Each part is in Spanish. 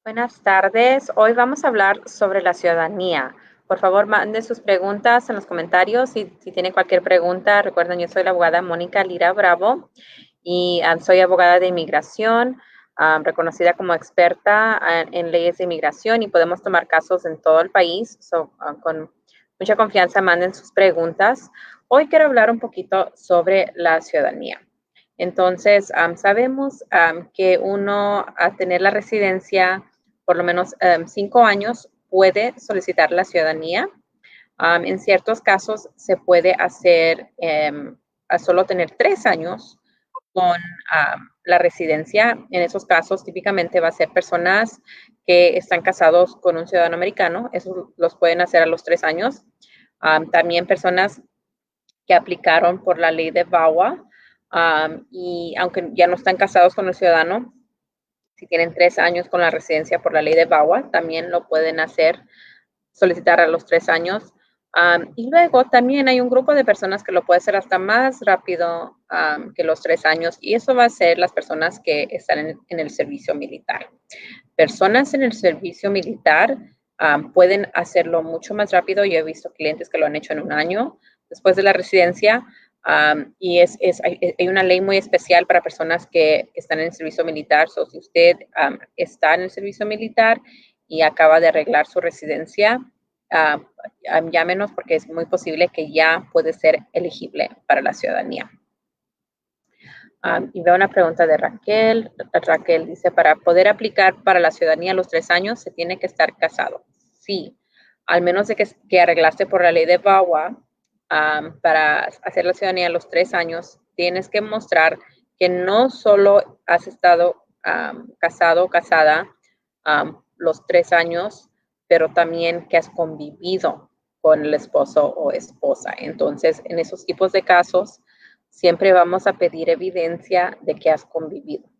Buenas tardes. Hoy vamos a hablar sobre la ciudadanía. Por favor, manden sus preguntas en los comentarios. Si tienen cualquier pregunta, recuerden, yo soy la abogada Mónica Lira Bravo y soy abogada de inmigración, reconocida como experta en leyes de inmigración y podemos tomar casos en todo el país. Con mucha confianza, manden sus preguntas. Hoy quiero hablar un poquito sobre la ciudadanía. Entonces, sabemos que uno a tener la residencia por lo menos 5 años puede solicitar la ciudadanía. En ciertos casos se puede hacer a solo tener 3 años con la residencia. En esos casos típicamente va a ser personas que están casados con un ciudadano americano. Esos los pueden hacer a los 3 años. También personas que aplicaron por la ley de VAWA y aunque ya no están casados con el ciudadano, si tienen 3 años con la residencia por la ley de VAWA, también lo pueden hacer, solicitar a los 3 años. Y luego también hay un grupo de personas que lo puede hacer hasta más rápido que los 3 años, y eso va a ser las personas que están en el servicio militar. Personas en el servicio militar pueden hacerlo mucho más rápido. Yo he visto clientes que lo han hecho en 1 año después de la residencia. Y hay una ley muy especial para personas que están en el servicio militar. Si usted está en el servicio militar y acaba de arreglar su residencia, llámenos porque es muy posible que ya puede ser elegible para la ciudadanía. Y veo una pregunta de Raquel. Raquel dice, para poder aplicar para la ciudadanía a los 3 años, ¿se tiene que estar casado? Sí, al menos de que arreglaste por la ley de VAWA, para hacer la ciudadanía a los 3 años, tienes que mostrar que no solo has estado casado o casada los 3 años, pero también que has convivido con el esposo o esposa. Entonces, en esos tipos de casos, siempre vamos a pedir evidencia de que has convivido.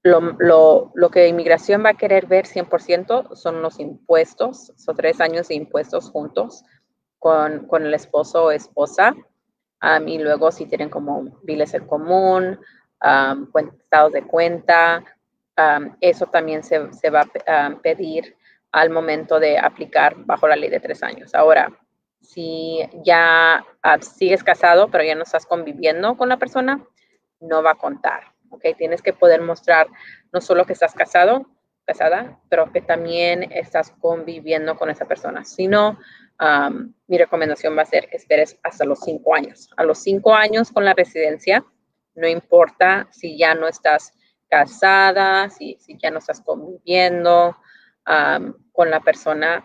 Lo que inmigración va a querer ver 100% son los impuestos, son 3 años de impuestos juntos con el esposo o esposa. Y luego si tienen como biles en común, estados de cuenta, eso también se va a pedir al momento de aplicar bajo la ley de 3 años. Ahora, si ya sigues casado, pero ya no estás conviviendo con la persona, no va a contar. ¿Ok? Tienes que poder mostrar no solo que estás casado, casada, pero que también estás conviviendo con esa persona. Si no, mi recomendación va a ser que esperes hasta los 5 años. A los 5 años con la residencia, no importa si ya no estás casada, si ya no estás conviviendo con la persona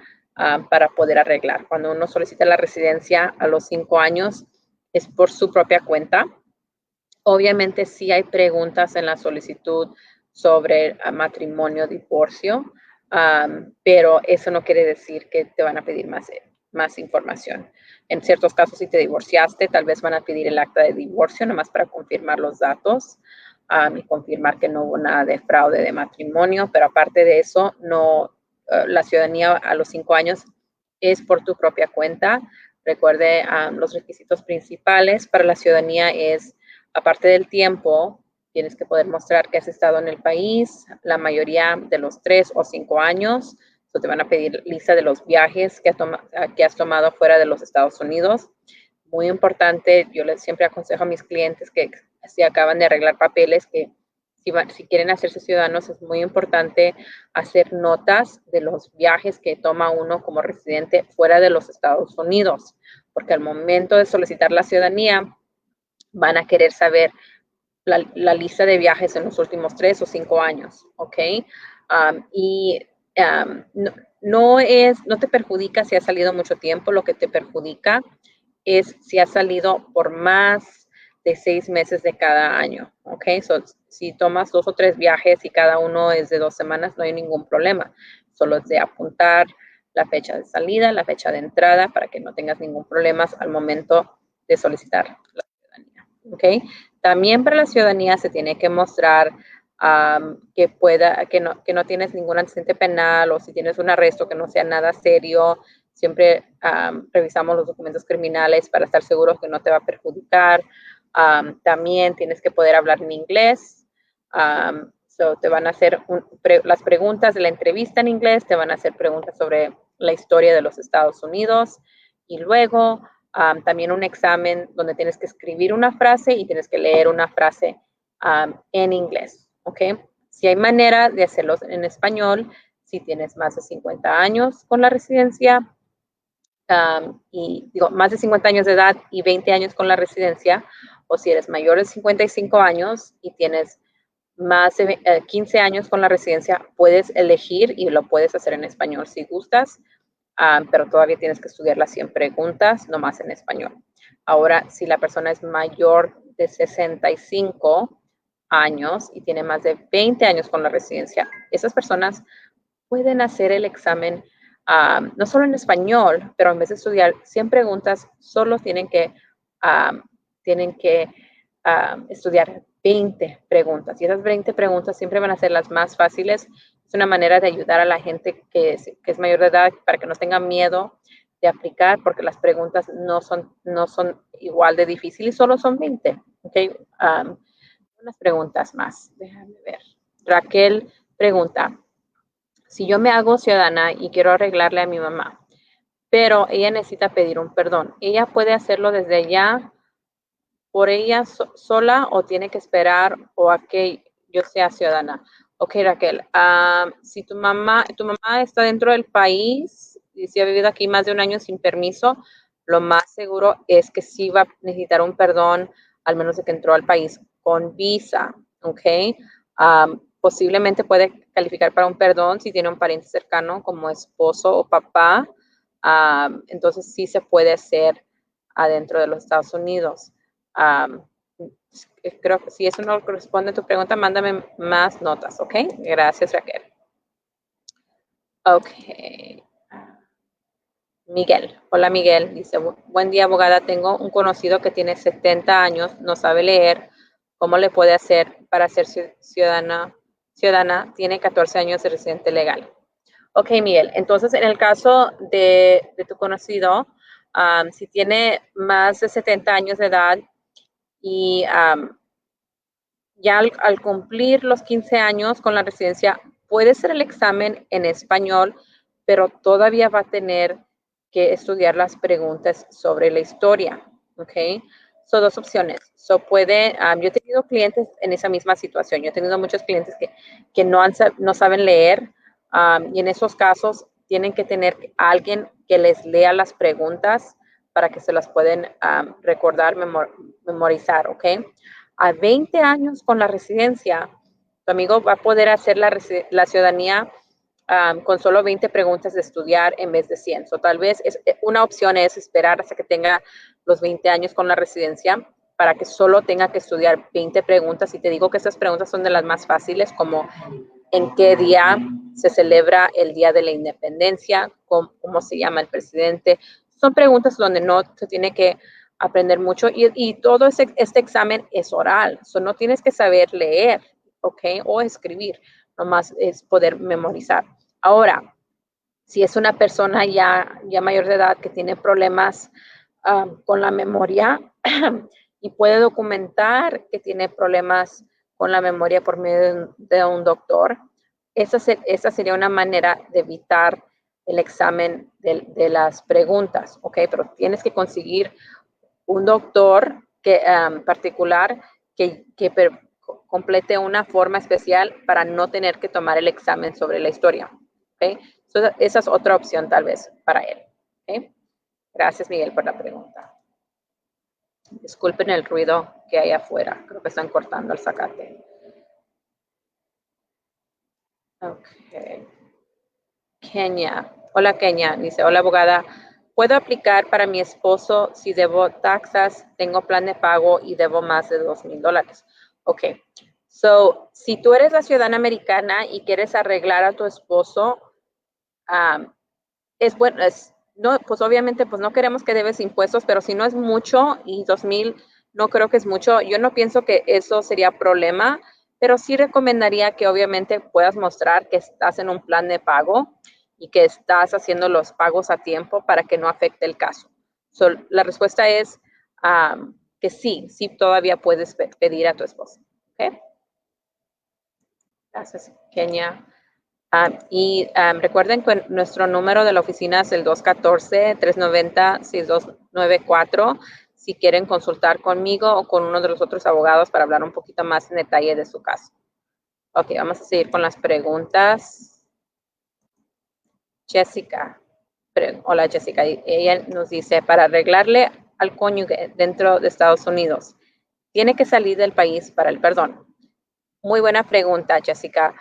para poder arreglar. Cuando uno solicita la residencia a los 5 años, es por su propia cuenta. Obviamente sí hay preguntas en la solicitud sobre matrimonio, divorcio, pero eso no quiere decir que te van a pedir más información. En ciertos casos, si te divorciaste, tal vez van a pedir el acta de divorcio, nomás para confirmar los datos y confirmar que no hubo nada de fraude de matrimonio, pero aparte de eso, no, la ciudadanía a los 5 años es por tu propia cuenta. Recuerde, los requisitos principales para la ciudadanía es, aparte del tiempo, tienes que poder mostrar que has estado en el país la mayoría de los 3 o 5 años. Te van a pedir lista de los viajes que has tomado fuera de los Estados Unidos. Muy importante, yo siempre aconsejo a mis clientes que si acaban de arreglar papeles, que si quieren hacerse ciudadanos, es muy importante hacer notas de los viajes que toma uno como residente fuera de los Estados Unidos, porque al momento de solicitar la ciudadanía, van a querer saber la lista de viajes en los últimos 3 o 5 años, ¿ok? No te perjudica si has salido mucho tiempo, lo que te perjudica es si has salido por más de 6 meses de cada año, ¿ok? Si tomas 2 o 3 viajes y cada uno es de 2 semanas, no hay ningún problema. Solo es de apuntar la fecha de salida, la fecha de entrada, para que no tengas ningún problema al momento de solicitar la ciudadanía, ¿ok? También para la ciudadanía se tiene que mostrar que no tienes ningún antecedente penal, o si tienes un arresto que no sea nada serio. Siempre revisamos los documentos criminales para estar seguros que no te va a perjudicar. También tienes que poder hablar en inglés. So, te van a hacer las preguntas de la entrevista en inglés, te van a hacer preguntas sobre la historia de los Estados Unidos y luego también un examen donde tienes que escribir una frase y tienes que leer una frase en inglés, ¿ok? Si hay manera de hacerlo en español, si tienes más de 50 años con la residencia, y digo, más de 50 años de edad y 20 años con la residencia, o si eres mayor de 55 años y tienes más de 15 años con la residencia, puedes elegir y lo puedes hacer en español si gustas, pero todavía tienes que estudiar las 100 preguntas, nomás en español. Ahora, si la persona es mayor de 65 años y tiene más de 20 años con la residencia, esas personas pueden hacer el examen no solo en español, pero en vez de estudiar 100 preguntas, solo tienen que estudiar 20 preguntas. Y esas 20 preguntas siempre van a ser las más fáciles. Es una manera de ayudar a la gente que es mayor de edad para que no tengan miedo de aplicar, porque las preguntas no son igual de difíciles, solo son 20. ¿Okay? Unas preguntas más. Déjame ver. Raquel pregunta, si yo me hago ciudadana y quiero arreglarle a mi mamá, pero ella necesita pedir un perdón, ¿ella puede hacerlo desde allá por ella sola o tiene que esperar o a que yo sea ciudadana? Ok, Raquel, si tu mamá está dentro del país y si ha vivido aquí más de un año sin permiso, lo más seguro es que sí va a necesitar un perdón, al menos de que entró al país con visa, ok. Posiblemente puede calificar para un perdón si tiene un pariente cercano como esposo o papá, entonces sí se puede hacer adentro de los Estados Unidos. Um, Creo que si eso no corresponde a tu pregunta, mándame más notas, ¿ok? Gracias, Raquel. Ok. Miguel. Hola, Miguel. Dice, buen día, abogada. Tengo un conocido que tiene 70 años, no sabe leer. ¿Cómo le puede hacer para ser ciudadana? Tiene 14 años de residente legal. Ok, Miguel. Entonces, en el caso de tu conocido, si tiene más de 70 años de edad y ya al cumplir los 15 años con la residencia, puede ser el examen en español, pero todavía va a tener que estudiar las preguntas sobre la historia, ¿ok? Son dos opciones. Yo he tenido clientes en esa misma situación. Yo he tenido muchos clientes que no saben leer y en esos casos tienen que tener a alguien que les lea las preguntas para que se las pueden recordar, memorizar, ¿ok? A 20 años con la residencia, tu amigo va a poder hacer la ciudadanía con solo 20 preguntas de estudiar en vez de 100. So, tal vez una opción es esperar hasta que tenga los 20 años con la residencia para que solo tenga que estudiar 20 preguntas. Y te digo que estas preguntas son de las más fáciles, como en qué día se celebra el Día de la Independencia, cómo se llama el presidente. Son preguntas donde no se tiene que aprender mucho y todo este examen es oral, no tienes que saber leer, ¿ok? O escribir, nomás es poder memorizar. Ahora, si es una persona ya mayor de edad que tiene problemas con la memoria y puede documentar que tiene problemas con la memoria por medio de un doctor, esa sería una manera de evitar el examen de las preguntas, ¿ok? Pero tienes que conseguir un doctor particular que complete una forma especial para no tener que tomar el examen sobre la historia. ¿Okay? Esa es otra opción tal vez para él. ¿Okay? Gracias, Miguel, por la pregunta. Disculpen el ruido que hay afuera. Creo que están cortando el zacate. Okay. Kenia. Hola, Kenia. Dice, hola, abogada. ¿Puedo aplicar para mi esposo si debo taxas, tengo plan de pago y debo más de $2,000? Ok. So, si tú eres la ciudadana americana y quieres arreglar a tu esposo, es bueno, no, pues obviamente pues no queremos que debes impuestos, pero si no es mucho y 2,000 no creo que es mucho, yo no pienso que eso sería problema, pero sí recomendaría que obviamente puedas mostrar que estás en un plan de pago y que estás haciendo los pagos a tiempo para que no afecte el caso. So, la respuesta es que sí todavía puedes pedir a tu esposo. ¿Okay? Gracias, Kenia. Recuerden que nuestro número de la oficina es el 214-390-6294 si quieren consultar conmigo o con uno de los otros abogados para hablar un poquito más en detalle de su caso. Ok, vamos a seguir con las preguntas. Jessica. Hola, Jessica. Ella nos dice, para arreglarle al cónyuge dentro de Estados Unidos, ¿tiene que salir del país para el perdón? Muy buena pregunta, Jessica.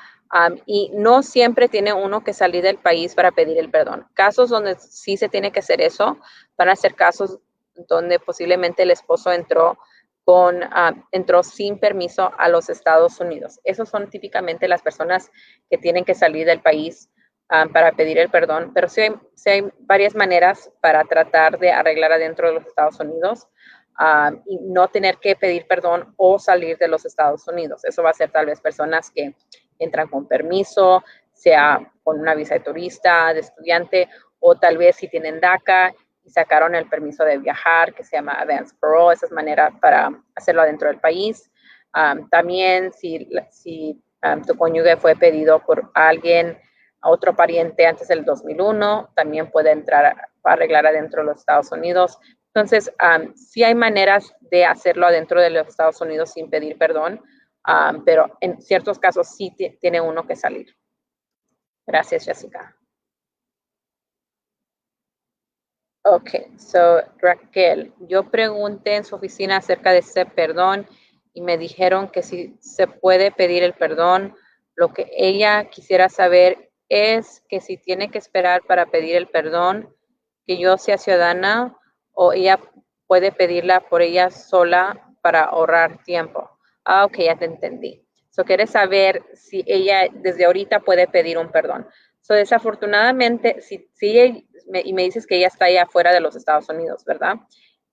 Y no siempre tiene uno que salir del país para pedir el perdón. Casos donde sí se tiene que hacer eso van a ser casos donde posiblemente el esposo entró sin permiso a los Estados Unidos. Esos son típicamente las personas que tienen que salir del país para pedir el perdón, pero sí hay varias maneras para tratar de arreglar adentro de los Estados Unidos. Y no tener que pedir perdón o salir de los Estados Unidos. Eso va a ser tal vez personas que entran con permiso, sea con una visa de turista, de estudiante, o tal vez si tienen DACA y sacaron el permiso de viajar, que se llama Advance Parole. Esa es manera para hacerlo adentro del país. También si tu cónyuge fue pedido por alguien, a otro pariente antes del 2001, también puede entrar a arreglar adentro de los Estados Unidos. Entonces, sí hay maneras de hacerlo adentro de los Estados Unidos sin pedir perdón, pero en ciertos casos sí tiene uno que salir. Gracias, Jessica. Ok, so Raquel, yo pregunté en su oficina acerca de ese perdón y me dijeron que si se puede pedir el perdón. Lo que ella quisiera saber es que si tiene que esperar para pedir el perdón, que yo sea ciudadana, o ella puede pedirla por ella sola para ahorrar tiempo. Ok, ya te entendí. So, quieres saber si ella desde ahorita puede pedir un perdón. So, desafortunadamente, y me dices que ella está allá fuera de los Estados Unidos, ¿verdad?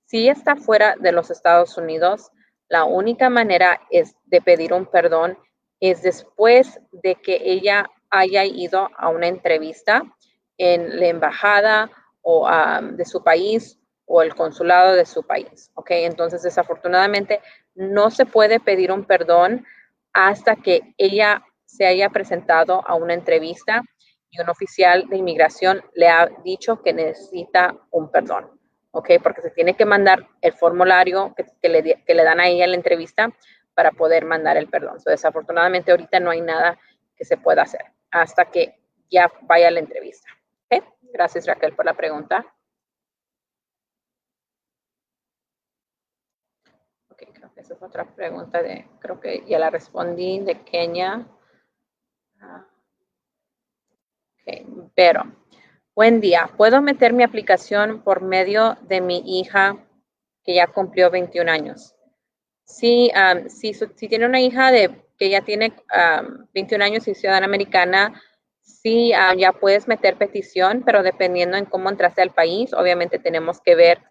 Si ella está fuera de los Estados Unidos, la única manera es de pedir un perdón es después de que ella haya ido a una entrevista en la embajada o de su país o el consulado de su país, ¿ok? Entonces, desafortunadamente, no se puede pedir un perdón hasta que ella se haya presentado a una entrevista y un oficial de inmigración le ha dicho que necesita un perdón, ¿ok? Porque se tiene que mandar el formulario que le dan a ella en la entrevista para poder mandar el perdón. So, desafortunadamente, ahorita no hay nada que se pueda hacer hasta que ya vaya a la entrevista. ¿Ok? Gracias, Raquel, por la pregunta. Ok, creo que esa es otra pregunta creo que ya la respondí, de Kenia. Ok, pero, buen día. ¿Puedo meter mi aplicación por medio de mi hija que ya cumplió 21 años? Sí, si tiene una hija que ya tiene 21 años y ciudadana americana, sí, ya puedes meter petición, pero dependiendo en cómo entraste al país, obviamente tenemos que ver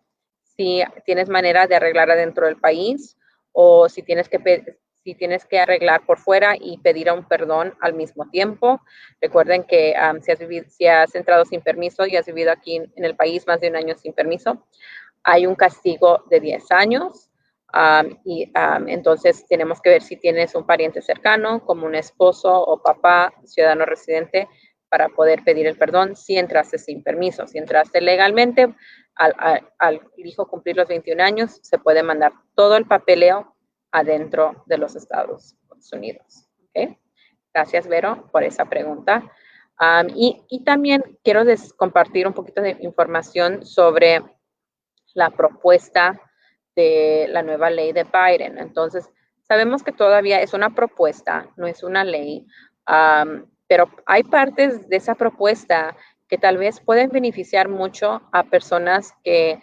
si tienes manera de arreglar adentro del país o si tienes que arreglar por fuera y pedir un perdón al mismo tiempo. Recuerden que si has entrado sin permiso y has vivido aquí en el país más de un año sin permiso, hay un castigo de 10 años. Entonces tenemos que ver si tienes un pariente cercano, como un esposo o papá, ciudadano residente, para poder pedir el perdón si entraste sin permiso. Si entraste legalmente, al hijo cumplir los 21 años, se puede mandar todo el papeleo adentro de los Estados Unidos. ¿Okay? Gracias, Vero, por esa pregunta. Y también quiero compartir un poquito de información sobre la propuesta de la nueva ley de Biden. Entonces, sabemos que todavía es una propuesta, no es una ley, pero hay partes de esa propuesta que tal vez pueden beneficiar mucho a personas que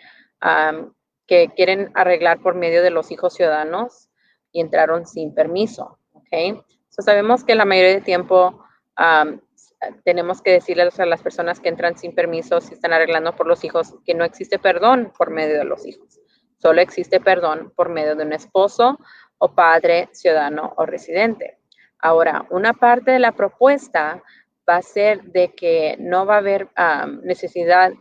quieren arreglar por medio de los hijos ciudadanos y entraron sin permiso. ¿Okay? So, sabemos que la mayoría del tiempo tenemos que decirles a las personas que entran sin permiso, si están arreglando por los hijos, que no existe perdón por medio de los hijos. Solo existe perdón por medio de un esposo o padre, ciudadano o residente. Ahora, una parte de la propuesta va a ser de que no va a haber necesidad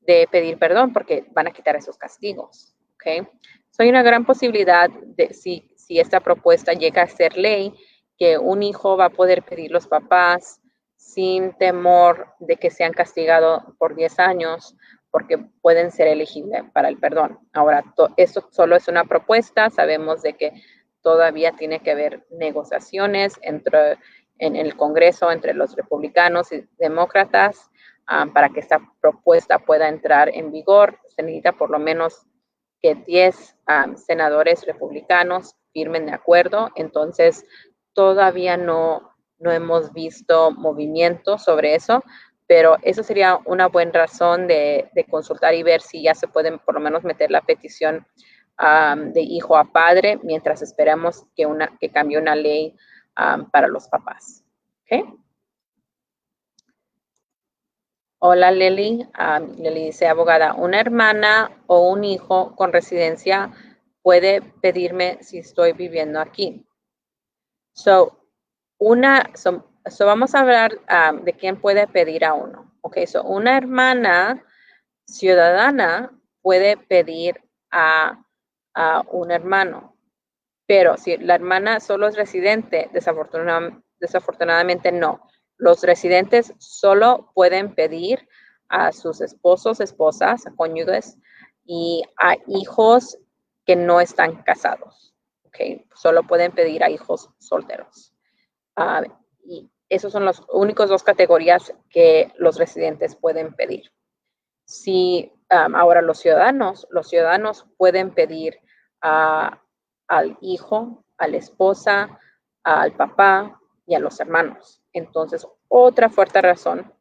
de pedir perdón porque van a quitar esos castigos. ¿Okay? So, hay una gran posibilidad de si esta propuesta llega a ser ley, que un hijo va a poder pedir los papás sin temor de que sean castigados por 10 años, porque pueden ser elegibles para el perdón. Ahora, esto solo es una propuesta, sabemos de que todavía tiene que haber negociaciones en el Congreso entre los republicanos y demócratas para que esta propuesta pueda entrar en vigor. Se necesita por lo menos que 10 senadores republicanos firmen de acuerdo. Entonces, todavía no hemos visto movimiento sobre eso, pero eso sería una buena razón de consultar y ver si ya se pueden por lo menos meter la petición de hijo a padre mientras esperamos que cambie una ley para los papás. ¿Okay? Hola Leli, Leli dice abogada, una hermana o un hijo con residencia puede pedirme si estoy viviendo aquí. Vamos a hablar de quién puede pedir a uno. Ok, una hermana ciudadana puede pedir a un hermano, pero si la hermana solo es residente, desafortunadamente no. Los residentes solo pueden pedir a sus esposos, esposas, a cónyuges y a hijos que no están casados. Okay, solo pueden pedir a hijos solteros. Y esos son las únicas dos categorías que los residentes pueden pedir. Si ahora los ciudadanos pueden pedir al hijo, a la esposa, al papá y a los hermanos. Entonces, otra fuerte razón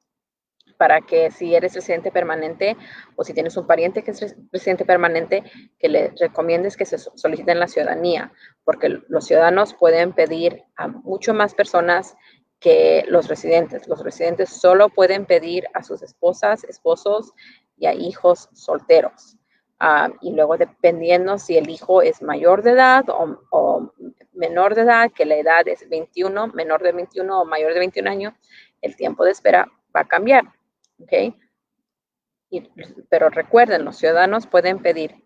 para que si eres residente permanente o si tienes un pariente que es residente permanente, que le recomiendes que se soliciten la ciudadanía, porque los ciudadanos pueden pedir a mucho más personas que los residentes. Los residentes solo pueden pedir a sus esposas, esposos y a hijos solteros. Y luego dependiendo si el hijo es mayor de edad o menor de edad, que la edad es 21, menor de 21 o mayor de 21 años, el tiempo de espera va a cambiar. ¿Okay? Pero recuerden, los ciudadanos pueden pedir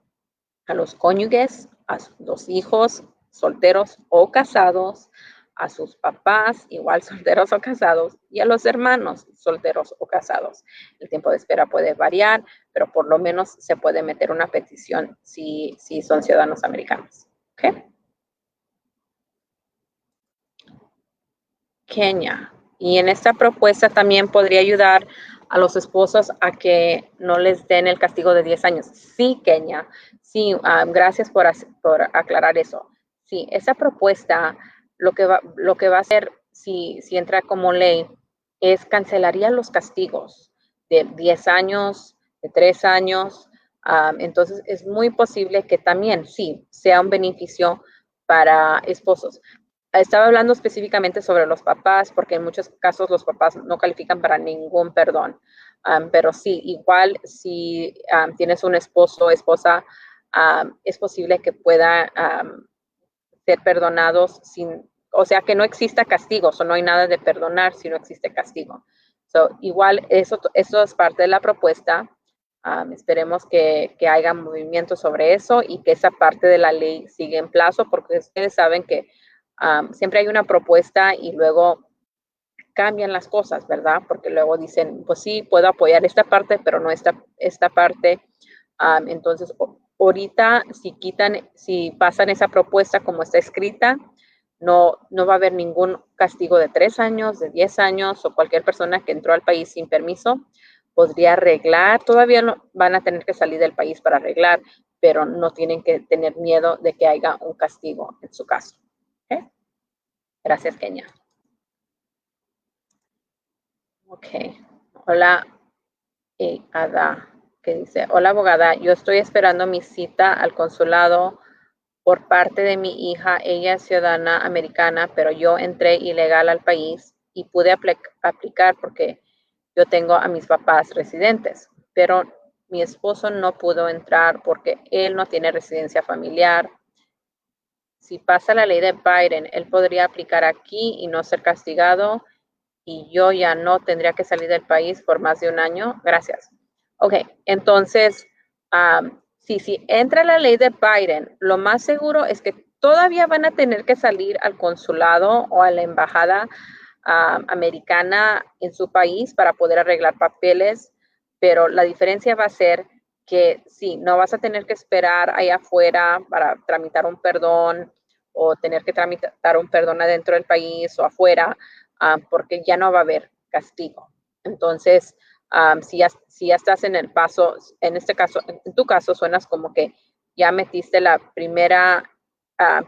a los cónyuges, a los hijos solteros o casados, a sus papás, igual solteros o casados, y a los hermanos solteros o casados. El tiempo de espera puede variar, pero por lo menos se puede meter una petición si son ciudadanos americanos. ¿Okay? Kenia. Y en esta propuesta también podría ayudar a los esposos a que no les den el castigo de 10 años. Sí, Kenia. Sí, gracias por aclarar eso. Sí, esa propuesta lo que va a hacer si entra como ley es cancelaría los castigos de 10 años, de 3 años. Entonces, es muy posible que también, sí, sea un beneficio para esposos. Estaba hablando específicamente sobre los papás, porque en muchos casos los papás no califican para ningún perdón. Pero sí, igual si tienes un esposo o esposa, es posible que pueda ser perdonados o sea, que no exista castigo, o no hay nada de perdonar si no existe castigo. Igual eso es parte de la propuesta. Esperemos que haya movimiento sobre eso y que esa parte de la ley siga en plazo, porque ustedes saben que siempre hay una propuesta y luego cambian las cosas, ¿verdad? Porque luego dicen, pues sí, puedo apoyar esta parte, pero no esta parte. Entonces, ahorita, si pasan esa propuesta como está escrita, no va a haber ningún castigo de 3 años, de 10 años, o cualquier persona que entró al país sin permiso podría arreglar. Todavía no, van a tener que salir del país para arreglar, pero no tienen que tener miedo de que haya un castigo en su caso. ¿Okay? Gracias, Kenia. Ok. Hola, Ada, que dice, hola abogada, yo estoy esperando mi cita al consulado por parte de mi hija. Ella es ciudadana americana, pero yo entré ilegal al país y pude aplicar porque yo tengo a mis papás residentes, pero mi esposo no pudo entrar porque él no tiene residencia familiar. Si pasa la ley de Biden, él podría aplicar aquí y no ser castigado, y yo ya no tendría que salir del país por más de un año. Gracias. Ok, entonces, si entra la ley de Biden, lo más seguro es que todavía van a tener que salir al consulado o a la embajada americana en su país para poder arreglar papeles, pero la diferencia va a ser que sí, no vas a tener que esperar allá afuera para tramitar un perdón o tener que tramitar un perdón adentro del país o afuera, porque ya no va a haber castigo. Entonces, si ya estás en el paso, en este caso, en tu caso, suenas como que ya metiste la primera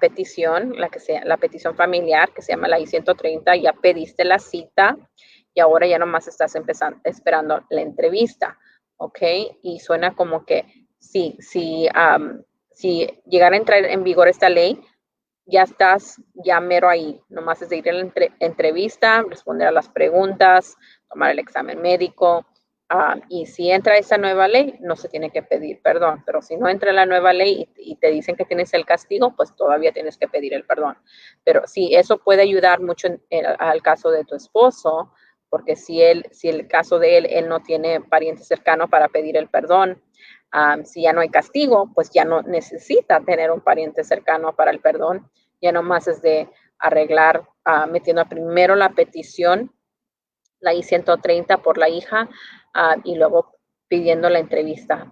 petición, la petición familiar, que se llama la I-130, ya pediste la cita y ahora ya nomás estás esperando la entrevista, ¿ok? Y suena como que sí, si llegara a entrar en vigor esta ley, ya estás ya mero ahí. Nomás es de ir a la entrevista, responder a las preguntas, tomar el examen médico. Y si entra esa nueva ley, no se tiene que pedir perdón. Pero si no entra la nueva ley y te dicen que tienes el castigo, pues todavía tienes que pedir el perdón. Pero sí, eso puede ayudar mucho al caso de tu esposo, porque si el caso de él no tiene pariente cercano para pedir el perdón, si ya no hay castigo, pues ya no necesita tener un pariente cercano para el perdón. Ya nomás es de arreglar, metiendo primero la petición, la I-130 por la hija, y luego pidiendo la entrevista,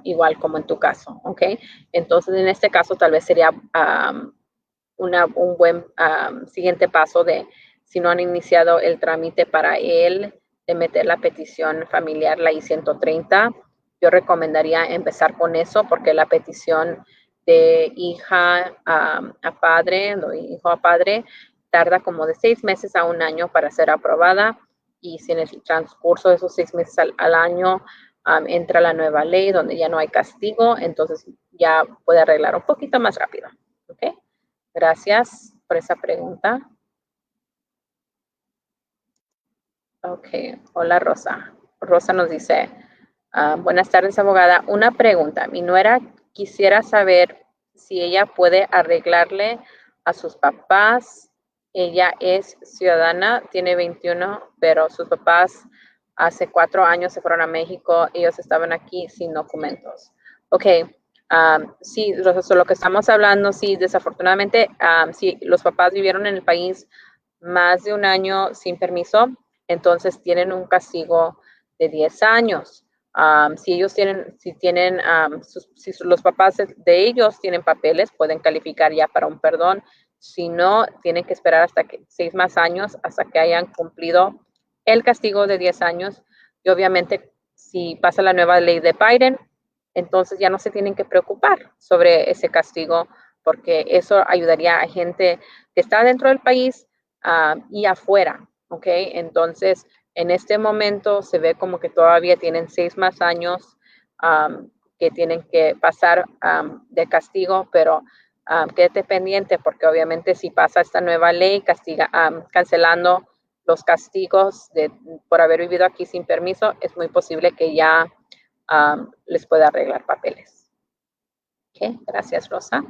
igual como en tu caso, ¿ok? Entonces, en este caso, tal vez sería un buen siguiente paso de, si no han iniciado el trámite para él, de meter la petición familiar, la I-130. Yo recomendaría empezar con eso porque la petición de hija a padre, de hijo a padre, tarda como de 6 meses a 1 año para ser aprobada, y si en el transcurso de esos 6 meses al año entra la nueva ley donde ya no hay castigo, entonces ya puede arreglar un poquito más rápido. ¿Ok? Gracias por esa pregunta. Ok, hola Rosa. Rosa nos dice, buenas tardes abogada, una pregunta. Mi nuera quisiera saber si ella puede arreglarle a sus papás. Ella es ciudadana, tiene 21, pero sus papás hace 4 años se fueron a México. Ellos estaban aquí sin documentos. Ok, sí, lo que estamos hablando, sí, desafortunadamente, sí, los papás vivieron en el país más de 1 año sin permiso, entonces tienen un castigo de 10 años. Si ellos tienen, si los papás de ellos tienen papeles, pueden calificar ya para un perdón. Si no, tienen que esperar hasta que 6 más años hasta que hayan cumplido el castigo de 10 años. Y obviamente, si pasa la nueva ley de Biden, entonces ya no se tienen que preocupar sobre ese castigo, porque eso ayudaría a gente que está dentro del país y afuera, ¿ok? Entonces, en este momento se ve como que todavía tienen 6 más años que tienen que pasar de castigo, pero quédate pendiente porque obviamente si pasa esta nueva ley cancelando los castigos por haber vivido aquí sin permiso, es muy posible que ya les pueda arreglar papeles. Ok, gracias Rosa.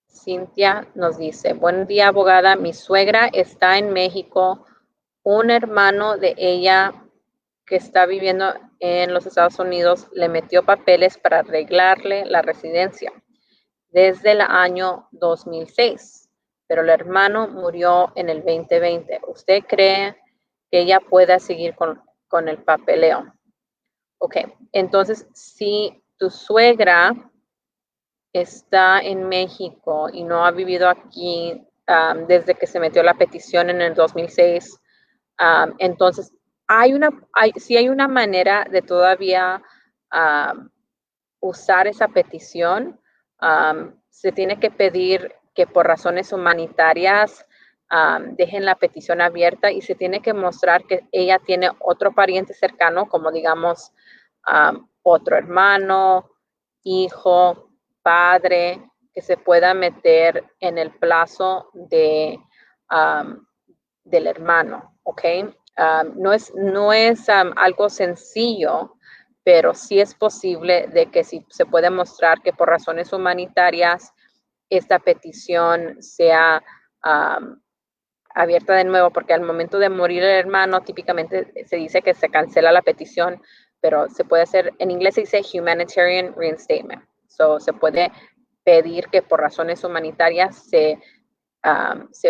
Cintia nos dice, buen día abogada, mi suegra está en México, un hermano de ella que está viviendo en los Estados Unidos le metió papeles para arreglarle la residencia desde el año 2006, pero el hermano murió en el 2020. ¿Usted cree que ella pueda seguir con el papeleo? Ok, entonces si tu suegra está en México y no ha vivido aquí desde que se metió la petición en el 2006, entonces sí hay una manera de todavía usar esa petición. Se tiene que pedir que por razones humanitarias dejen la petición abierta y se tiene que mostrar que ella tiene otro pariente cercano, como digamos otro hermano, hijo, padre, que se pueda meter en el plazo del hermano, ¿ok? No es algo sencillo, pero sí es posible de que si se puede mostrar que por razones humanitarias esta petición sea abierta de nuevo, porque al momento de morir el hermano típicamente se dice que se cancela la petición, pero se puede hacer, en inglés se dice humanitarian reinstatement, so se puede pedir que por razones humanitarias se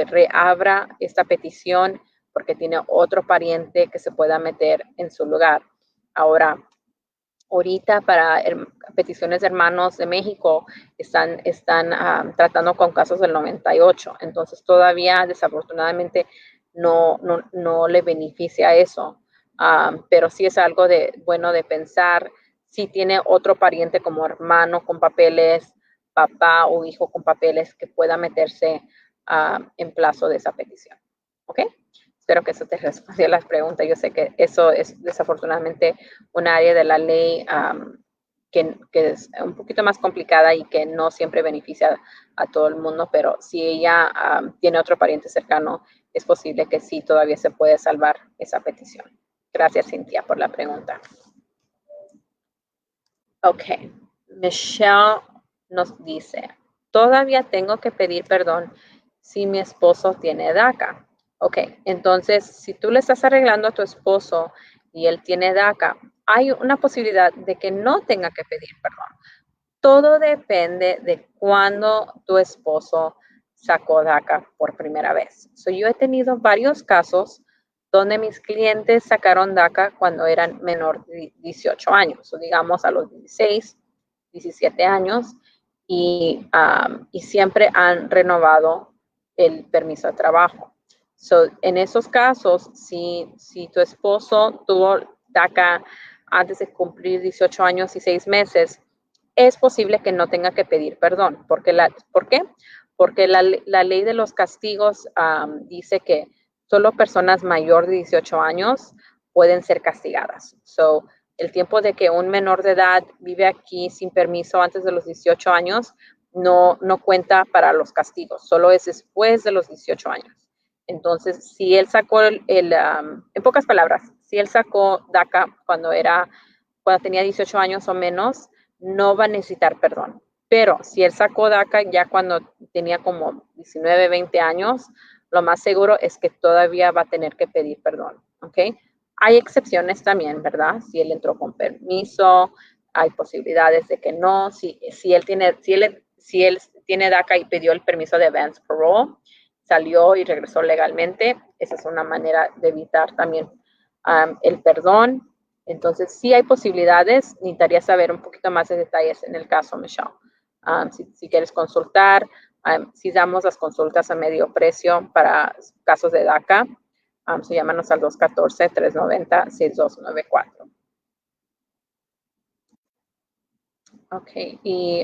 reabra esta petición porque tiene otro pariente que se pueda meter en su lugar. Ahora, ahorita para peticiones de hermanos de México están tratando con casos del 98, entonces todavía desafortunadamente no le beneficia eso, pero sí es algo bueno de pensar si tiene otro pariente como hermano con papeles, papá o hijo con papeles que pueda meterse en plazo de esa petición. ¿Ok? Espero que eso te respondió las preguntas. Yo sé que eso es desafortunadamente un área de la ley que es un poquito más complicada y que no siempre beneficia a todo el mundo, pero si ella tiene otro pariente cercano, es posible que sí todavía se puede salvar esa petición. Gracias, Cintia, por la pregunta. Ok, Michelle nos dice, todavía tengo que pedir perdón si mi esposo tiene DACA. Ok, entonces si tú le estás arreglando a tu esposo y él tiene DACA, hay una posibilidad de que no tenga que pedir perdón. Todo depende de cuándo tu esposo sacó DACA por primera vez. Yo he tenido varios casos donde mis clientes sacaron DACA cuando eran menor de 18 años, o digamos a los 16, 17 años, y siempre han renovado el permiso de trabajo. En esos casos, si tu esposo tuvo DACA antes de cumplir 18 años y 6 meses, es posible que no tenga que pedir perdón. ¿Por qué? Porque la ley de los castigos dice que solo personas mayor de 18 años pueden ser castigadas. El tiempo de que un menor de edad vive aquí sin permiso antes de los 18 años no cuenta para los castigos, solo es después de los 18 años. Entonces, si él sacó en pocas palabras, si él sacó DACA cuando tenía 18 años o menos, no va a necesitar perdón. Pero si él sacó DACA ya cuando tenía como 19, 20 años, lo más seguro es que todavía va a tener que pedir perdón, ¿ok? Hay excepciones también, ¿verdad? Si él entró con permiso, hay posibilidades de que no. Si él tiene DACA y pidió el permiso de advance parole, salió y regresó legalmente, esa es una manera de evitar también el perdón. Entonces, sí hay posibilidades. Necesitaría saber un poquito más de detalles en el caso, Michelle. Si quieres consultar, si damos las consultas a medio precio para casos de DACA, llámanos al 214-390-6294. Ok, y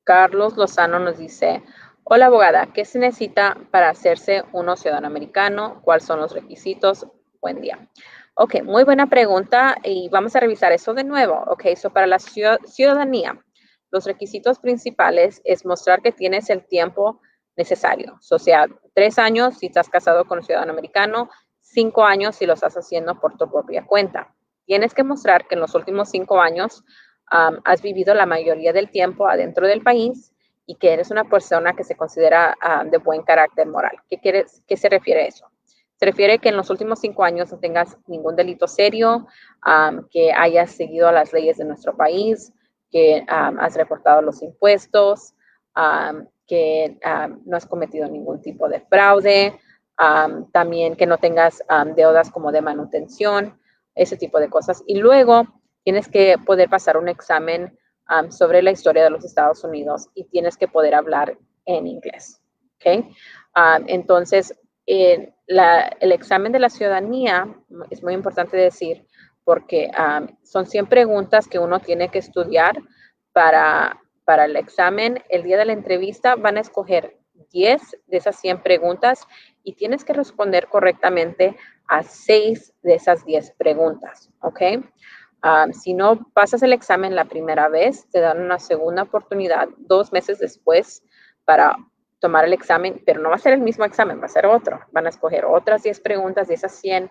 Carlos Lozano nos dice, hola abogada, ¿qué se necesita para hacerse uno ciudadano americano? ¿Cuáles son los requisitos? Buen día. Ok, muy buena pregunta y vamos a revisar eso de nuevo. Ok, para la ciudadanía, los requisitos principales es mostrar que tienes el tiempo necesario. O sea, 3 años si estás casado con un ciudadano americano, 5 años si lo estás haciendo por tu propia cuenta. Tienes que mostrar que en los últimos 5 años has vivido la mayoría del tiempo adentro del país y que eres una persona que se considera de buen carácter moral. ¿Qué se refiere a eso? Se refiere que en los últimos 5 años no tengas ningún delito serio, que hayas seguido las leyes de nuestro país, que has reportado los impuestos, que no has cometido ningún tipo de fraude, también que no tengas deudas como de manutención, ese tipo de cosas. Y luego tienes que poder pasar un examen sobre la historia de los Estados Unidos y tienes que poder hablar en inglés. ¿Okay? Entonces, el examen de la ciudadanía es muy importante decir porque son 100 preguntas que uno tiene que estudiar para el examen. El día de la entrevista van a escoger 10 de esas 100 preguntas y tienes que responder correctamente a 6 de esas 10 preguntas, ¿ok? Si no pasas el examen la primera vez, te dan una segunda oportunidad 2 meses después para tomar el examen, pero no va a ser el mismo examen, va a ser otro. Van a escoger otras 10 preguntas de esas 100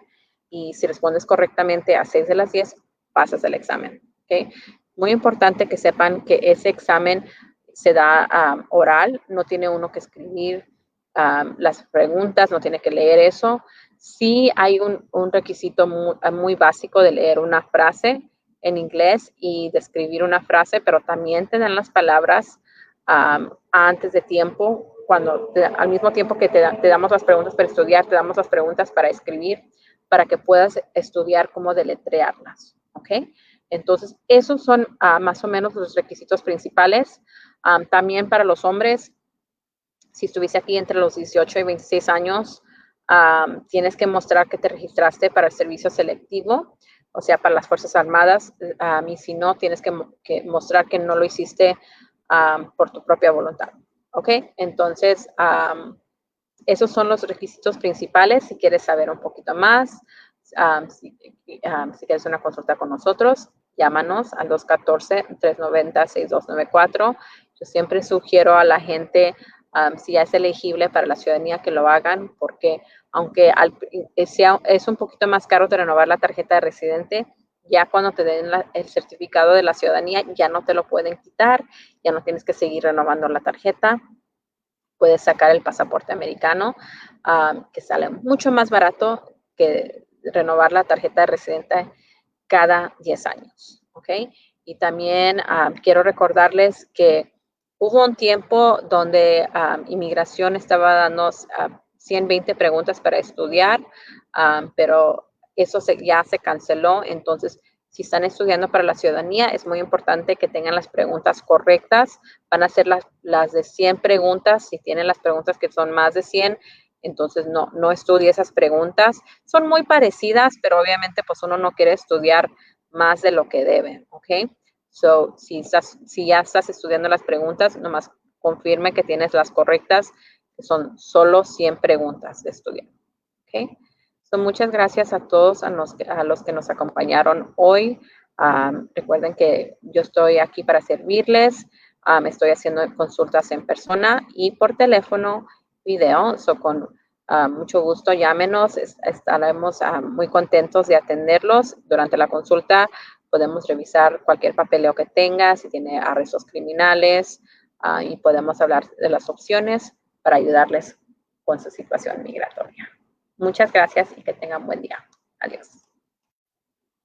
y si respondes correctamente a 6 de las 10, pasas el examen. ¿Okay? Muy importante que sepan que ese examen se da oral, no tiene uno que escribir las preguntas, no tiene que leer eso. Sí hay un requisito muy básico de leer una frase en inglés y describir una frase, pero también te dan las palabras antes de tiempo, al mismo tiempo que te damos las preguntas para estudiar, te damos las preguntas para escribir, para que puedas estudiar cómo deletrearlas, ¿ok? Entonces, esos son más o menos los requisitos principales. También para los hombres, si estuviste aquí entre los 18 y 26 años, tienes que mostrar que te registraste para el servicio selectivo, o sea, para las Fuerzas Armadas, y si no, tienes que mostrar que no lo hiciste por tu propia voluntad, ¿ok? Entonces, esos son los requisitos principales. Si quieres saber un poquito más, si quieres una consulta con nosotros, llámanos al 214-390-6294. Yo siempre sugiero a la gente, si ya es elegible para la ciudadanía, que lo hagan, porque aunque es un poquito más caro de renovar la tarjeta de residente, ya cuando te den el certificado de la ciudadanía, ya no te lo pueden quitar, ya no tienes que seguir renovando la tarjeta. Puedes sacar el pasaporte americano, que sale mucho más barato que renovar la tarjeta de residente cada 10 años, ¿ok? Y también quiero recordarles que hubo un tiempo donde inmigración estaba dando 120 preguntas para estudiar, pero eso ya se canceló. Entonces, si están estudiando para la ciudadanía, es muy importante que tengan las preguntas correctas. Van a ser las de 100 preguntas. Si tienen las preguntas que son más de 100, entonces no estudie esas preguntas. Son muy parecidas, pero obviamente pues uno no quiere estudiar más de lo que debe, ¿ok? So, si ya estás estudiando las preguntas, nomás confirme que tienes las correctas, que son solo 100 preguntas de estudiar, ¿ok? So, muchas gracias a todos, a los que nos acompañaron hoy. Recuerden que yo estoy aquí para servirles. Estoy haciendo consultas en persona y por teléfono, video. So, con mucho gusto, llámenos. Estaremos muy contentos de atenderlos durante la consulta. Podemos revisar cualquier papeleo que tenga, si tiene arrestos criminales, y podemos hablar de las opciones para ayudarles con su situación migratoria. Muchas gracias y que tengan buen día. Adiós.